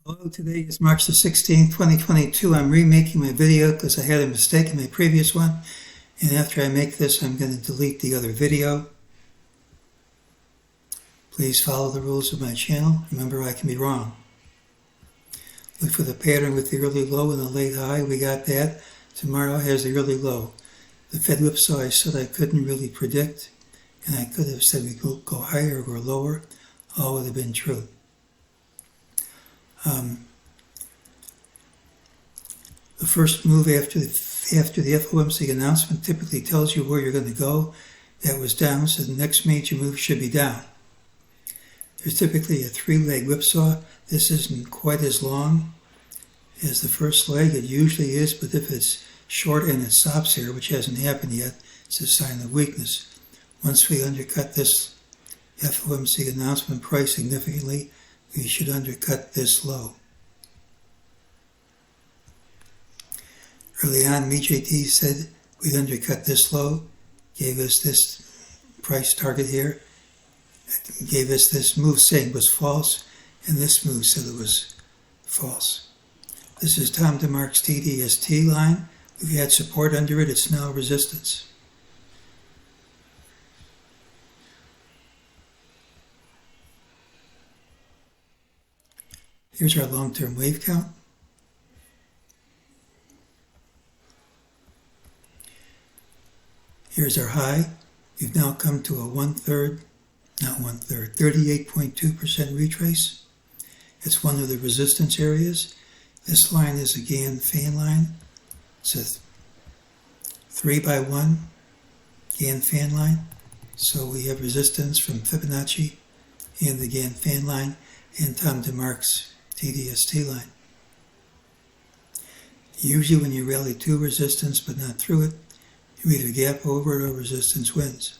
Hello, today is March the 16th, 2022. I'm remaking my video because I had a mistake in my previous one. And after I make this, I'm going to delete the other video. Please follow the rules of my channel. Remember, I can be wrong. Look for the pattern with the early low and the late high. We got that. Tomorrow has the early low. The Fed whipsaw I said I couldn't really predict. And I could have said we could go higher or lower. All would have been true. The first move after the FOMC announcement typically tells you where you're going to go. That was down, so the next major move should be down. There's typically a three-leg whipsaw. This isn't quite as long as the first leg. It usually is, but if it's short and it stops here, which hasn't happened yet, it's a sign of weakness. Once we undercut this FOMC announcement price significantly, we should undercut this low. Early on, MEJT said we'd undercut this low, gave us this price target here, gave us this move saying it was false, and this move said it was false. This is Tom DeMark's TDST line. We've had support under it. It's now resistance. Here's our long-term wave count. Here's our high. We've now come to a 38.2% retrace. It's one of the resistance areas. This line is a Gann fan line. It's a 3x1 Gann fan line. So we have resistance from Fibonacci and the Gann fan line and Tom DeMark's TDST line. Usually when you rally to resistance but not through it, you either gap over it or resistance wins.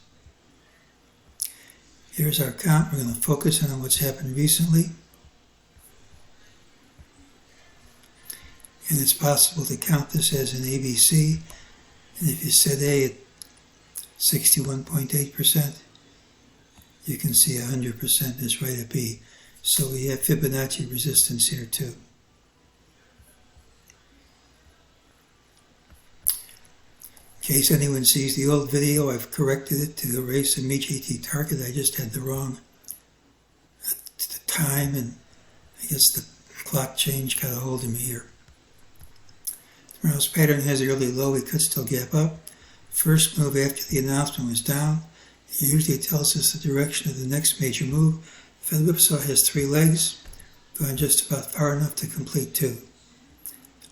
Here's our count. We're going to focus on what's happened recently. And it's possible to count this as an ABC. And if you set A at 61.8%, you can see 100% is right at B. So we have Fibonacci resistance here too. In case anyone sees the old video, I've corrected it to erase the MEJT target. I just had the wrong time, and I guess the clock change got a hold of me here. Tomorrow's pattern has the early low. We could still gap up. First move after the announcement was down. It usually tells us the direction of the next major move. Fed whipsaw has three legs, going just about far enough to complete two.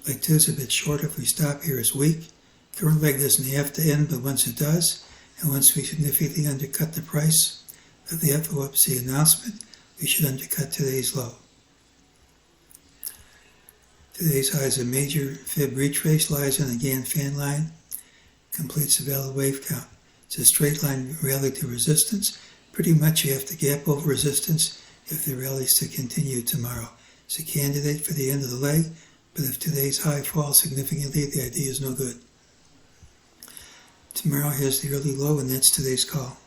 Leg 2 is a bit short. If we stop here, it's weak. Current leg doesn't have to end, but once it does, and once we significantly undercut the price of the FOMC announcement, we should undercut today's low. Today's high is a major fib retrace, lies on the Gann fan line, completes a valid wave count. It's a straight line rally to resistance. Pretty much you have to gap over resistance if the rally is to continue tomorrow. It's a candidate for the end of the leg, but if today's high falls significantly, the idea is no good. Tomorrow has the early low, and that's today's call.